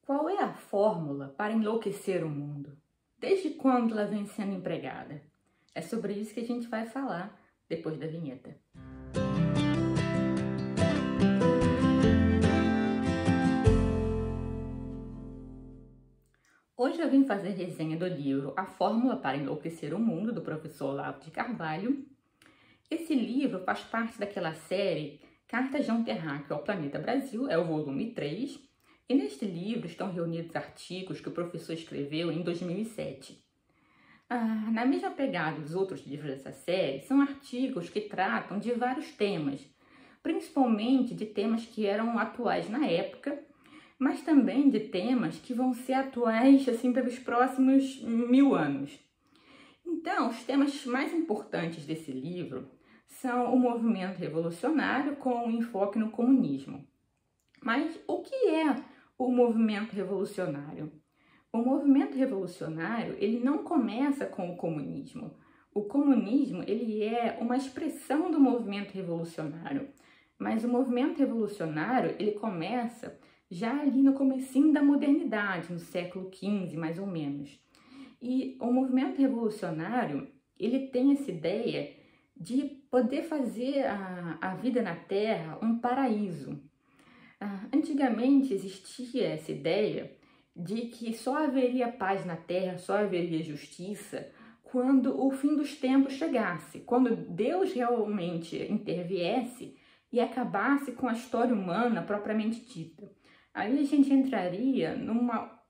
Qual é a fórmula para enlouquecer o mundo? Desde quando ela vem sendo empregada? É sobre isso que a gente vai falar depois da vinheta. Hoje eu vim fazer resenha do livro A Fórmula para Enlouquecer o Mundo, do professor Olavo de Carvalho. Esse livro faz parte daquela série Cartas de um Terráqueo ao Planeta Brasil, é o volume 3, e neste livro estão reunidos artigos que o professor escreveu em 2007. Na mesma pegada dos outros livros dessa série, são artigos que tratam de vários temas, principalmente de temas que eram atuais na época, mas também de temas que vão ser atuais assim pelos próximos 1000 anos. Então, os temas mais importantes desse livro são o movimento revolucionário com enfoque no comunismo. Mas o que é o movimento revolucionário? O movimento revolucionário, ele não começa com o comunismo. O comunismo, ele é uma expressão do movimento revolucionário. Mas o movimento revolucionário, ele começa já ali no comecinho da modernidade, no século XV, mais ou menos. E o movimento revolucionário, ele tem essa ideia de poder fazer a vida na Terra um paraíso. Antigamente existia essa ideia de que só haveria paz na Terra, só haveria justiça quando o fim dos tempos chegasse, quando Deus realmente interviesse e acabasse com a história humana propriamente dita. Aí a gente entraria numa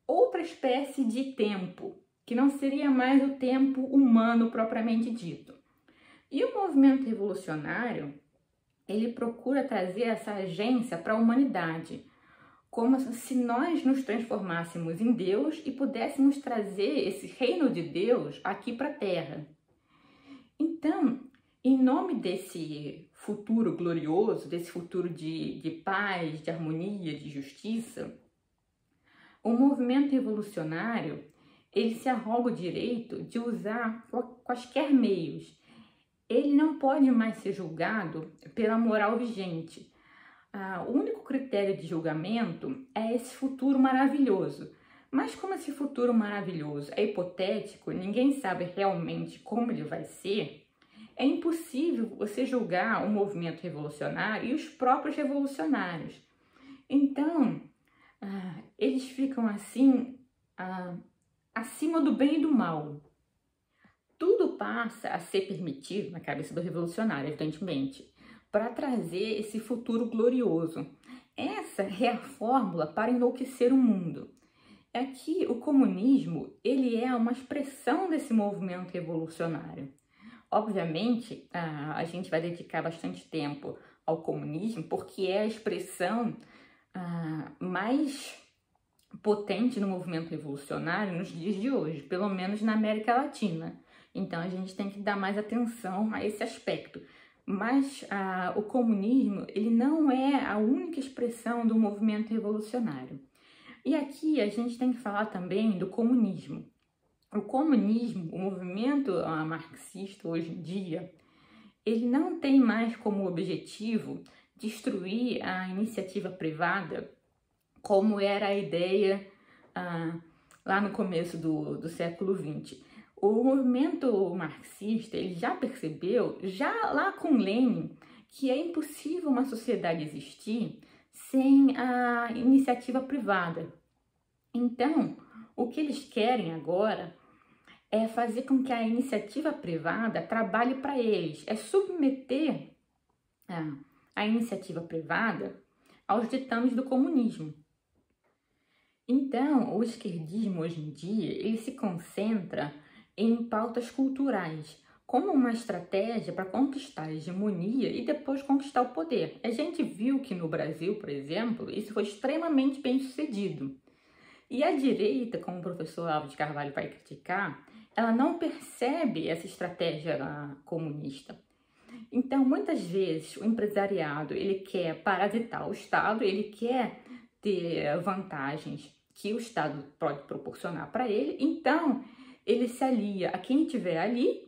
outra espécie de tempo, que não seria mais o tempo humano propriamente dito. E o movimento revolucionário, ele procura trazer essa agência para a humanidade, como se nós nos transformássemos em Deus e pudéssemos trazer esse reino de Deus aqui para a Terra. Então, em nome desse futuro glorioso, desse futuro de paz, de harmonia, de justiça, o movimento revolucionário, ele se arroga o direito de usar quaisquer meios. Ele não pode mais ser julgado pela moral vigente. O único critério de julgamento é esse futuro maravilhoso. Mas como esse futuro maravilhoso é hipotético, ninguém sabe realmente como ele vai ser, é impossível você julgar o movimento revolucionário e os próprios revolucionários. Então, eles ficam assim, acima do bem e do mal. Tudo passa a ser permitido na cabeça do revolucionário, evidentemente, para trazer esse futuro glorioso. Essa é a fórmula para enlouquecer o mundo. É que o comunismo, ele é uma expressão desse movimento revolucionário. Obviamente, a gente vai dedicar bastante tempo ao comunismo, porque é a expressão mais potente no movimento revolucionário nos dias de hoje, pelo menos na América Latina. Então, a gente tem que dar mais atenção a esse aspecto. Mas o comunismo, ele não é a única expressão do movimento revolucionário. E aqui a gente tem que falar também do comunismo. O comunismo, o movimento marxista hoje em dia, ele não tem mais como objetivo destruir a iniciativa privada, como era a ideia lá no começo do século XX. O movimento marxista, ele já percebeu, já lá com Lenin, que é impossível uma sociedade existir sem a iniciativa privada. Então, o que eles querem agora é fazer com que a iniciativa privada trabalhe para eles, é submeter a iniciativa privada aos ditames do comunismo. Então, o esquerdismo hoje em dia, ele se concentra em pautas culturais, como uma estratégia para conquistar a hegemonia e depois conquistar o poder. A gente viu que no Brasil, por exemplo, isso foi extremamente bem sucedido. E a direita, como o professor Olavo de Carvalho vai criticar, ela não percebe essa estratégia comunista. Então, muitas vezes, o empresariado, ele quer parasitar o Estado, ele quer ter vantagens que o Estado pode proporcionar para ele, então ele se alia a quem estiver ali,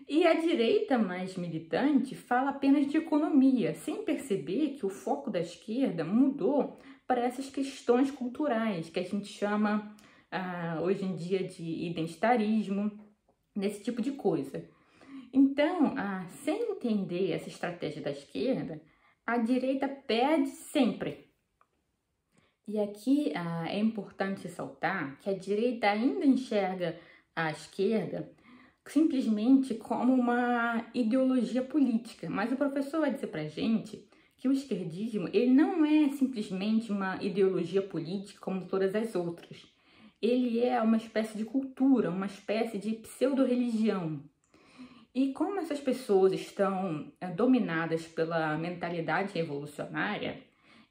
e a direita mais militante fala apenas de economia, sem perceber que o foco da esquerda mudou para essas questões culturais que a gente chama hoje em dia de identitarismo, desse tipo de coisa. Então, sem entender essa estratégia da esquerda, a direita perde sempre. E aqui é importante ressaltar que a direita ainda enxerga a esquerda simplesmente como uma ideologia política, mas o professor vai dizer pra gente que o esquerdismo ele não é simplesmente uma ideologia política como todas as outras. Ele é uma espécie de cultura, uma espécie de pseudo-religião. E como essas pessoas estão dominadas pela mentalidade revolucionária,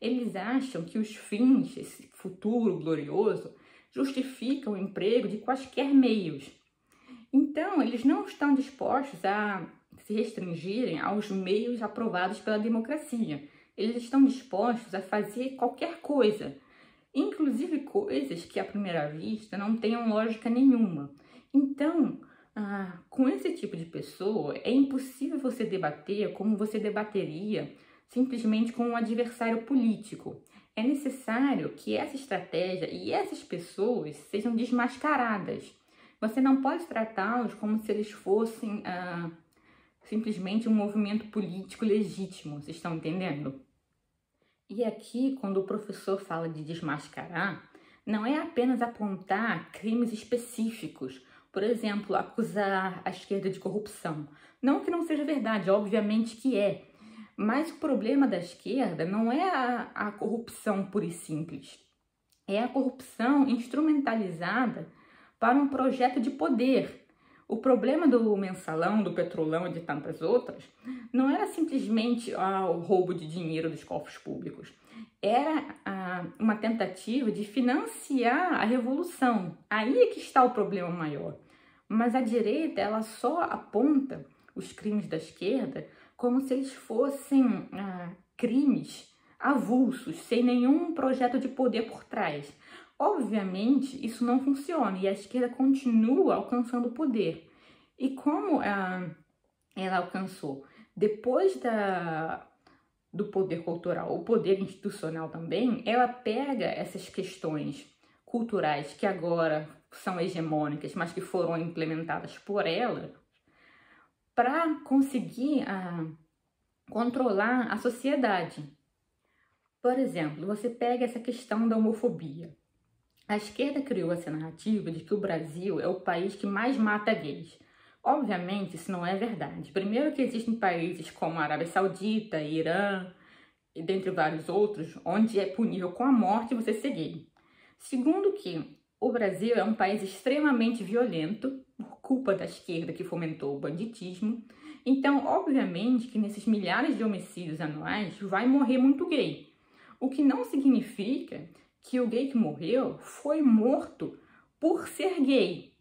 eles acham que os fins, esse futuro glorioso, justificam o emprego de quaisquer meios. Então, eles não estão dispostos a se restringirem aos meios aprovados pela democracia. Eles estão dispostos a fazer qualquer coisa, inclusive coisas que à primeira vista não tenham lógica nenhuma. Então, com esse tipo de pessoa, é impossível você debater como você debateria simplesmente com um adversário político. É necessário que essa estratégia e essas pessoas sejam desmascaradas. Você não pode tratá-los como se eles fossem simplesmente um movimento político legítimo, vocês estão entendendo? E aqui, quando o professor fala de desmascarar, não é apenas apontar crimes específicos, por exemplo, acusar a esquerda de corrupção. Não que não seja verdade, obviamente que é. Mas o problema da esquerda não é a corrupção pura e simples. É a corrupção instrumentalizada para um projeto de poder. O problema do Mensalão, do Petrolão e de tantas outras não era simplesmente o roubo de dinheiro dos cofres públicos. Era uma tentativa de financiar a revolução. Aí é que está o problema maior. Mas a direita ela só aponta os crimes da esquerda como se eles fossem crimes avulsos, sem nenhum projeto de poder por trás. Obviamente, isso não funciona e a esquerda continua alcançando o poder. E como ela alcançou? Depois do poder cultural, o poder institucional também, ela pega essas questões culturais que agora são hegemônicas, mas que foram implementadas por ela, para conseguir controlar a sociedade. Por exemplo, você pega essa questão da homofobia. A esquerda criou essa narrativa de que o Brasil é o país que mais mata gays. Obviamente, isso não é verdade. Primeiro que existem países como a Arábia Saudita, Irã, e dentre vários outros, onde é punível com a morte você ser gay. Segundo que o Brasil é um país extremamente violento, por culpa da esquerda que fomentou o banditismo. Então, obviamente que nesses milhares de homicídios anuais vai morrer muito gay. O que não significa que o gay que morreu foi morto por ser gay.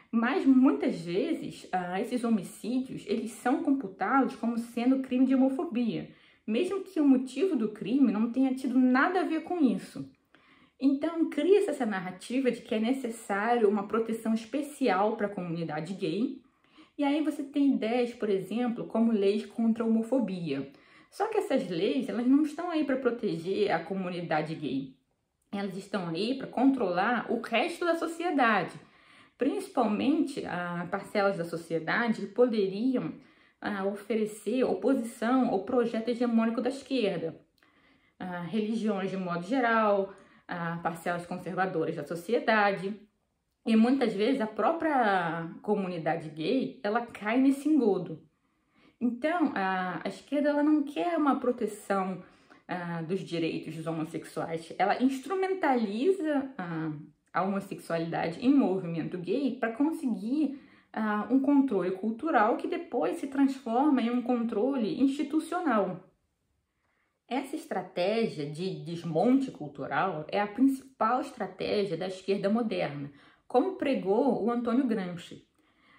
Mas muitas vezes esses homicídios eles são computados como sendo crime de homofobia, mesmo que o motivo do crime não tenha tido nada a ver com isso. Então cria-se essa narrativa de que é necessário uma proteção especial para a comunidade gay, e aí você tem ideias, por exemplo, como leis contra a homofobia. Só que essas leis elas não estão aí para proteger a comunidade gay. Elas estão aí para controlar o resto da sociedade, principalmente parcelas da sociedade que poderiam oferecer oposição ao projeto hegemônico da esquerda, religiões de modo geral, parcelas conservadoras da sociedade, e muitas vezes a própria comunidade gay ela cai nesse engodo. Então a esquerda ela não quer uma proteção dos direitos dos homossexuais, ela instrumentaliza a homossexualidade em movimento gay para conseguir um controle cultural que depois se transforma em um controle institucional. Essa estratégia de desmonte cultural é a principal estratégia da esquerda moderna, como pregou o Antônio Gramsci.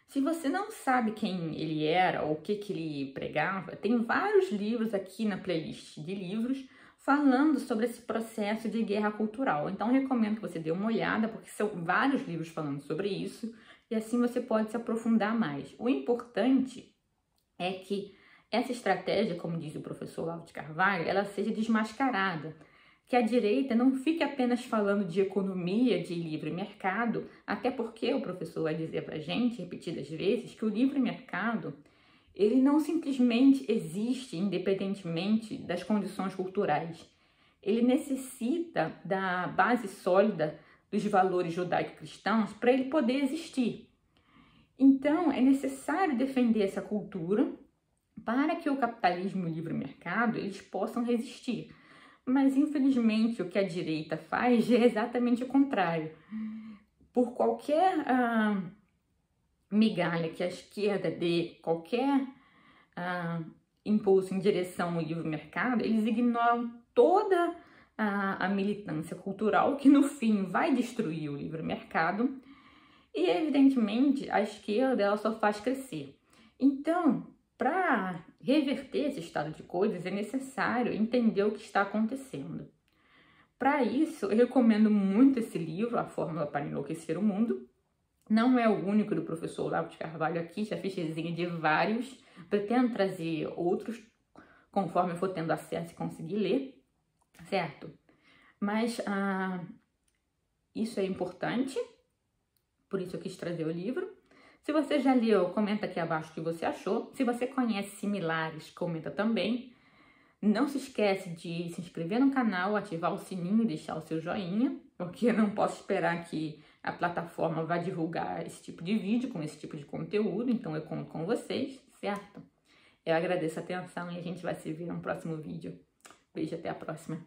Se você não sabe quem ele era ou o que ele pregava, tem vários livros aqui na playlist de livros falando sobre esse processo de guerra cultural. Então, recomendo que você dê uma olhada, porque são vários livros falando sobre isso, e assim você pode se aprofundar mais. O importante é que essa estratégia, como diz o professor Olavo de Carvalho, ela seja desmascarada, que a direita não fique apenas falando de economia, de livre mercado, até porque o professor vai dizer para a gente, repetidas vezes, que o livre mercado ele não simplesmente existe independentemente das condições culturais. Ele necessita da base sólida dos valores judaico-cristãos para ele poder existir. Então, é necessário defender essa cultura para que o capitalismo e o livre mercado eles possam resistir. Mas, infelizmente, o que a direita faz é exatamente o contrário. Por qualquer migalha que a esquerda dê, qualquer impulso em direção ao livre mercado, eles ignoram toda a militância cultural que, no fim, vai destruir o livre mercado. E, evidentemente, a esquerda ela só faz crescer. Então, para reverter esse estado de coisas, é necessário entender o que está acontecendo. Para isso, eu recomendo muito esse livro, A Fórmula para Enlouquecer o Mundo. Não é o único do professor Olavo de Carvalho aqui, já fiz resenha de vários. Pretendo trazer outros, conforme eu for tendo acesso e conseguir ler, certo? Mas isso é importante, por isso eu quis trazer o livro. Se você já leu, comenta aqui abaixo o que você achou. Se você conhece similares, comenta também. Não se esquece de se inscrever no canal, ativar o sininho e deixar o seu joinha, porque eu não posso esperar que a plataforma vá divulgar esse tipo de vídeo com esse tipo de conteúdo, então eu conto com vocês, certo? Eu agradeço a atenção e a gente vai se ver no próximo vídeo. Beijo, até a próxima.